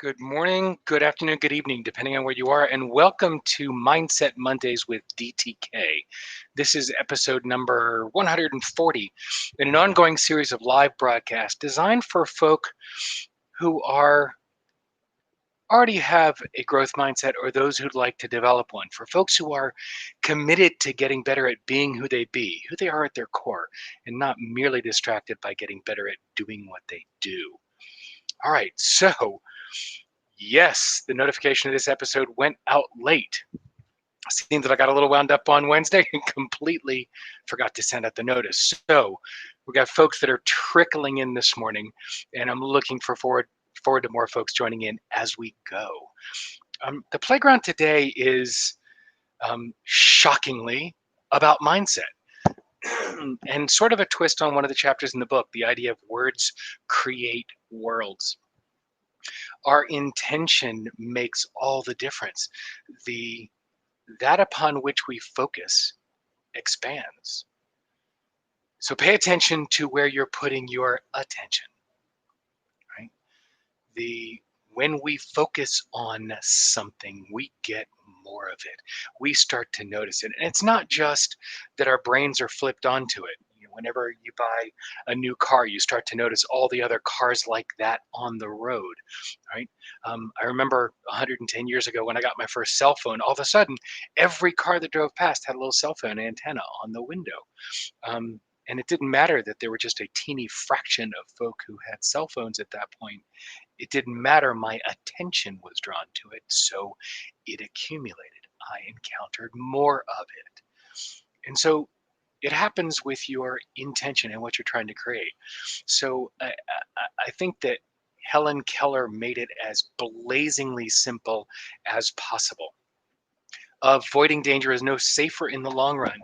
Good morning, good afternoon, good evening, depending on where you are, and welcome to Mindset Mondays with DTK. This is episode number 140 in an ongoing series of live broadcasts designed for folk who already have a growth mindset or those who'd like to develop one, for folks who are committed to getting better at being who they are at their core, and not merely distracted by getting better at doing what they do. All right, so yes, the notification of this episode went out late. Seems that I got a little wound up on Wednesday and completely forgot to send out the notice. So we got folks that are trickling in this morning, and I'm looking forward to more folks joining in as we go. The playground today is shockingly about mindset. And sort of a twist on one of the chapters in the book, the idea of words create worlds. Our intention makes all the difference. That upon which we focus expands. So pay attention to where you're putting your attention, right? When we focus on something, we get more of it. We start to notice it. And it's not just that our brains are flipped onto it. Whenever you buy a new car, you start to notice all the other cars like that on the road, right? I remember 110 years ago when I got my first cell phone, all of a sudden, every car that drove past had a little cell phone antenna on the window. And it didn't matter that there were just a teeny fraction of folk who had cell phones at that point. It didn't matter. My attention was drawn to it, so it accumulated. I encountered more of it. And so it happens with your intention and what you're trying to create. So I think that Helen Keller made it as blazingly simple as possible. Avoiding danger is no safer in the long run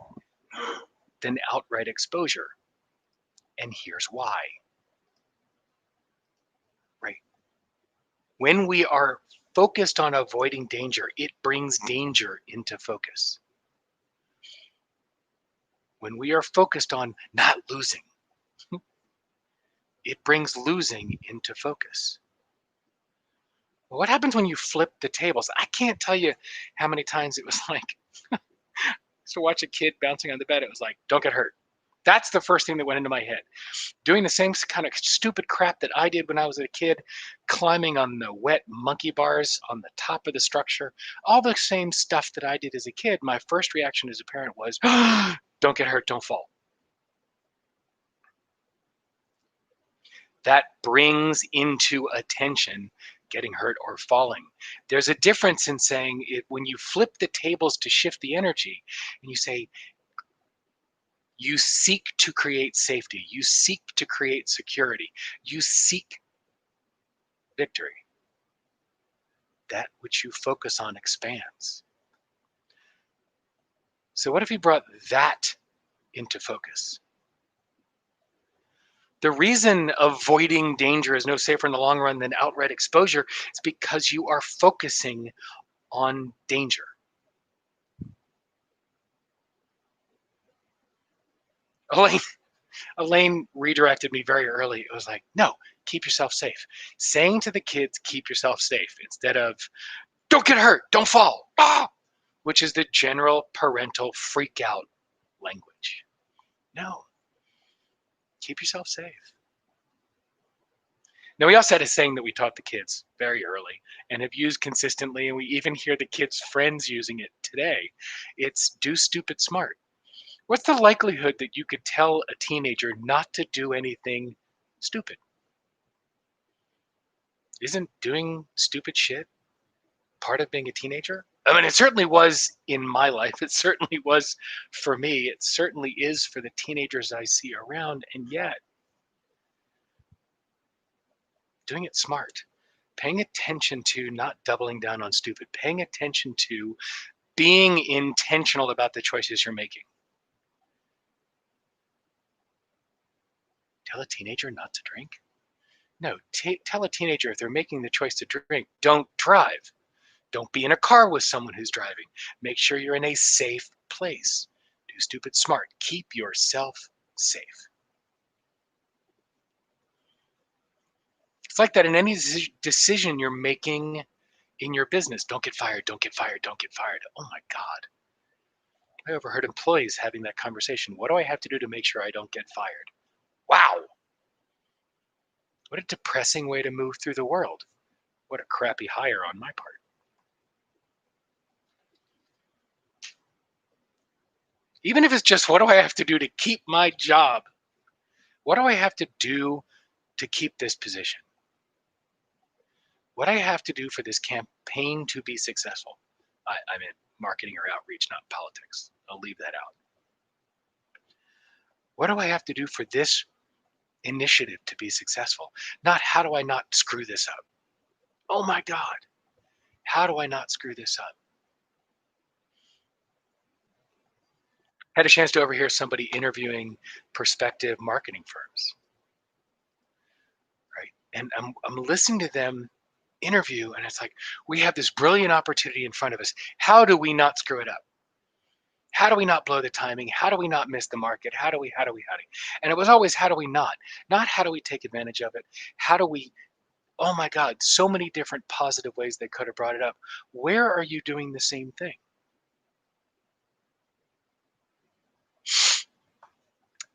than outright exposure. And here's why. Right. When we are focused on avoiding danger, it brings danger into focus. When we are focused on not losing, it brings losing into focus. Well, what happens when you flip the tables? I can't tell you how many times it was like, to watch a kid bouncing on the bed, it was like, don't get hurt. That's the first thing that went into my head. Doing the same kind of stupid crap that I did when I was a kid, climbing on the wet monkey bars on the top of the structure, all the same stuff that I did as a kid. My first reaction as a parent was, don't get hurt, don't fall. That brings into attention getting hurt or falling. There's a difference in saying it when you flip the tables to shift the energy and you say, you seek to create safety, you seek to create security, you seek victory. That which you focus on expands. So what if you brought that into focus? The reason avoiding danger is no safer in the long run than outright exposure is because you are focusing on danger. Elaine redirected me very early. It was like, no, keep yourself safe. Saying to the kids, keep yourself safe, instead of, don't get hurt, don't fall, which is the general parental freak out language. No, keep yourself safe. Now, we also had a saying that we taught the kids very early and have used consistently, and we even hear the kids' friends using it today. It's do stupid smart. What's the likelihood that you could tell a teenager not to do anything stupid? Isn't doing stupid shit part of being a teenager? I mean, it certainly was in my life. It certainly was for me. It certainly is for the teenagers I see around. And yet, doing it smart, paying attention to not doubling down on stupid, paying attention to being intentional about the choices you're making. Tell a teenager not to drink? No, tell a teenager if they're making the choice to drink, don't drive. Don't be in a car with someone who's driving. Make sure you're in a safe place. Do stupid smart. Keep yourself safe. It's like that in any decision you're making in your business. Don't get fired, don't get fired, don't get fired. Oh my God. I overheard employees having that conversation. What do I have to do to make sure I don't get fired? Wow. What a depressing way to move through the world. What a crappy hire on my part. Even if it's just, what do I have to do to keep my job? What do I have to do to keep this position? What do I have to do for this campaign to be successful? I'm in marketing or outreach, not politics. I'll leave that out. What do I have to do for this initiative to be successful? Not how do I not screw this up? Oh my God, how do I not screw this up? Had a chance to overhear somebody interviewing prospective marketing firms, right? And I'm listening to them interview, and it's like, we have this brilliant opportunity in front of us. How do we not screw it up? How do we not blow the timing? How do we not miss the market? How do we? And it was always, how do we not? Not how do we take advantage of it? How do we? Oh my God, so many different positive ways they could have brought it up. Where are you doing the same thing?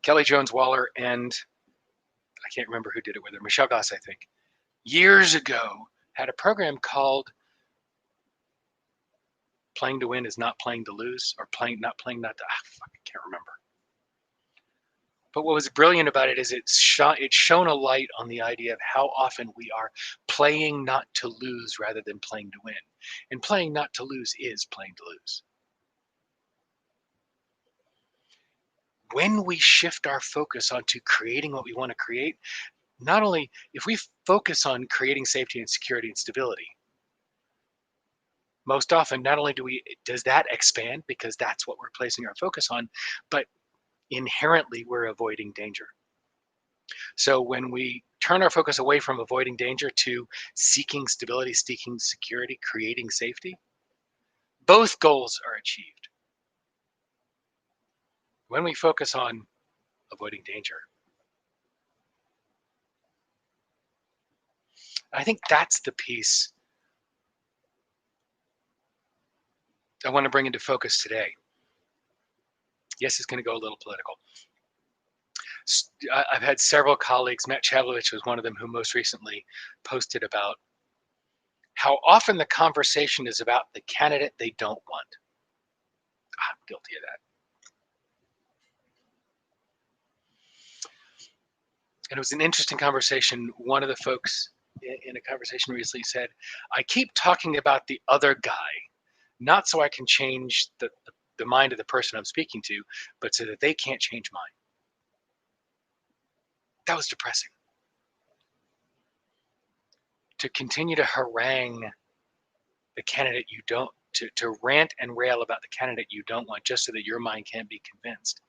Kelly Jones Waller and I can't remember who did it with her, Michelle Goss, I think, years ago had a program called Playing to Win is Not Playing to Lose, or not playing not to, I can't remember. But what was brilliant about it is it's shone a light on the idea of how often we are playing not to lose rather than playing to win. And playing not to lose is playing to lose. When we shift our focus onto creating what we want to create, not only if we focus on creating safety and security and stability, most often not only does that expand because that's what we're placing our focus on, but inherently we're avoiding danger. So when we turn our focus away from avoiding danger to seeking stability, seeking security, creating safety, both goals are achieved. When we focus on avoiding danger, I think that's the piece I want to bring into focus today. Yes, it's going to go a little political. I've had several colleagues, Matt Chavlovich was one of them, who most recently posted about how often the conversation is about the candidate they don't want. I'm guilty of that. And it was an interesting conversation. One of the folks in a conversation recently said, I keep talking about the other guy, not so I can change the mind of the person I'm speaking to, but so that they can't change mine. That was depressing. To continue to harangue the candidate you don't, to rant and rail about the candidate you don't want just so that your mind can't be convinced.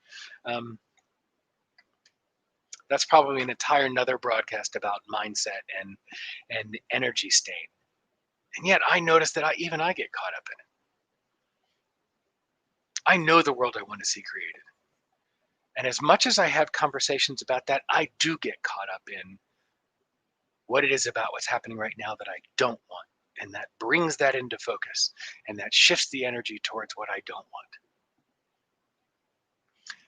That's probably an entire another broadcast about mindset and energy state. And yet I noticed that even I get caught up in it. I know the world I want to see created. And as much as I have conversations about that, I do get caught up in what it is about what's happening right now that I don't want. And that brings that into focus. And that shifts the energy towards what I don't want.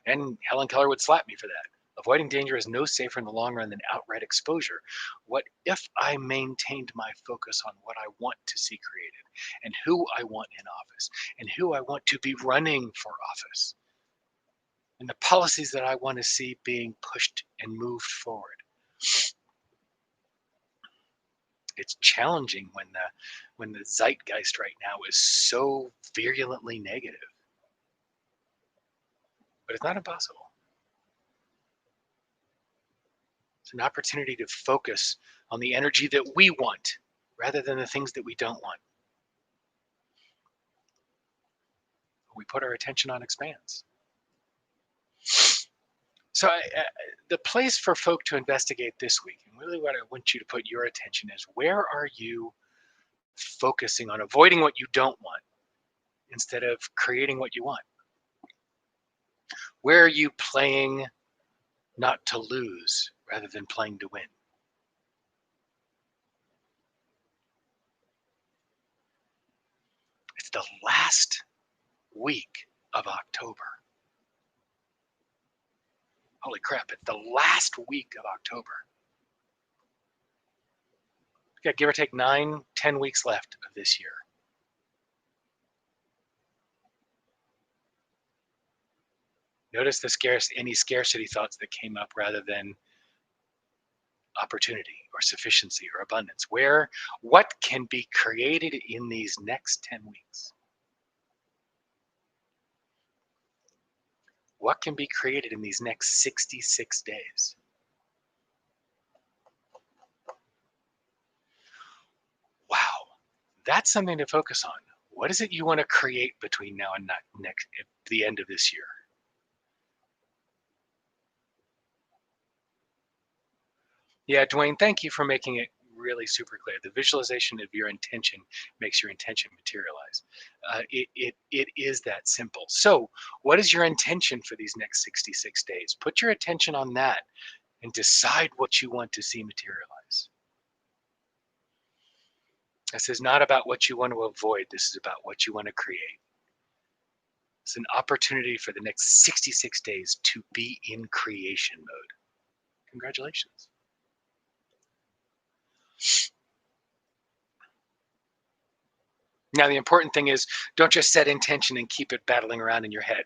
And Helen Keller would slap me for that. Avoiding danger is no safer in the long run than outright exposure. What if I maintained my focus on what I want to see created and who I want in office and who I want to be running for office and the policies that I want to see being pushed and moved forward? It's challenging when the zeitgeist right now is so virulently negative, but it's not impossible. It's an opportunity to focus on the energy that we want rather than the things that we don't want. We put our attention on expands. So the place for folk to investigate this week, and really what I want you to put your attention is, where are you focusing on avoiding what you don't want instead of creating what you want? Where are you playing not to lose rather than playing to win? the last week of October. Holy crap, it's the last week of October. We've got give or take 9-10 weeks left of this year. Notice any scarcity thoughts that came up rather than opportunity or sufficiency or abundance. What can be created in these next 10 weeks? What can be created in these next 66 days? Wow, that's something to focus on. What is it you want to create between now and the end of this year? Yeah, Dwayne, thank you for making it really super clear. The visualization of your intention makes your intention materialize. It is that simple. So what is your intention for these next 66 days? Put your attention on that and decide what you want to see materialize. This is not about what you want to avoid. This is about what you want to create. It's an opportunity for the next 66 days to be in creation mode. Congratulations. Now, the important thing is don't just set intention and keep it battling around in your head.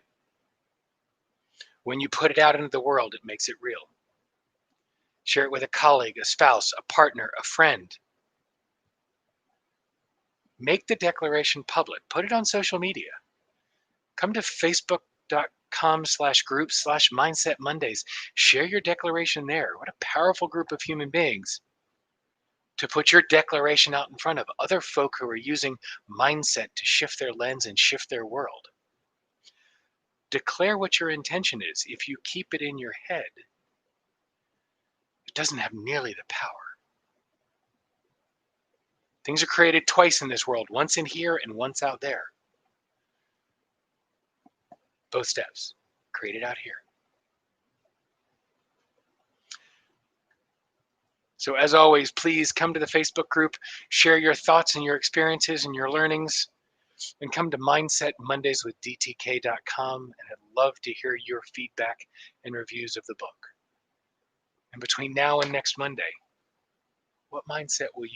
When you put it out into the world, it makes it real. Share it with a colleague, a spouse, a partner, a friend. Make the declaration public. Put it on social media. Come to facebook.com/group/Mindset Mondays. Share your declaration there. What a powerful group of human beings to put your declaration out in front of other folk who are using mindset to shift their lens and shift their world. Declare what your intention is. If you keep it in your head, it doesn't have nearly the power. Things are created twice in this world, once in here and once out there. Both steps, created out here. So as always, please come to the Facebook group, share your thoughts and your experiences and your learnings, and come to Mindset Mondays with DTK.com. And I'd love to hear your feedback and reviews of the book. And between now and next Monday, what mindset will you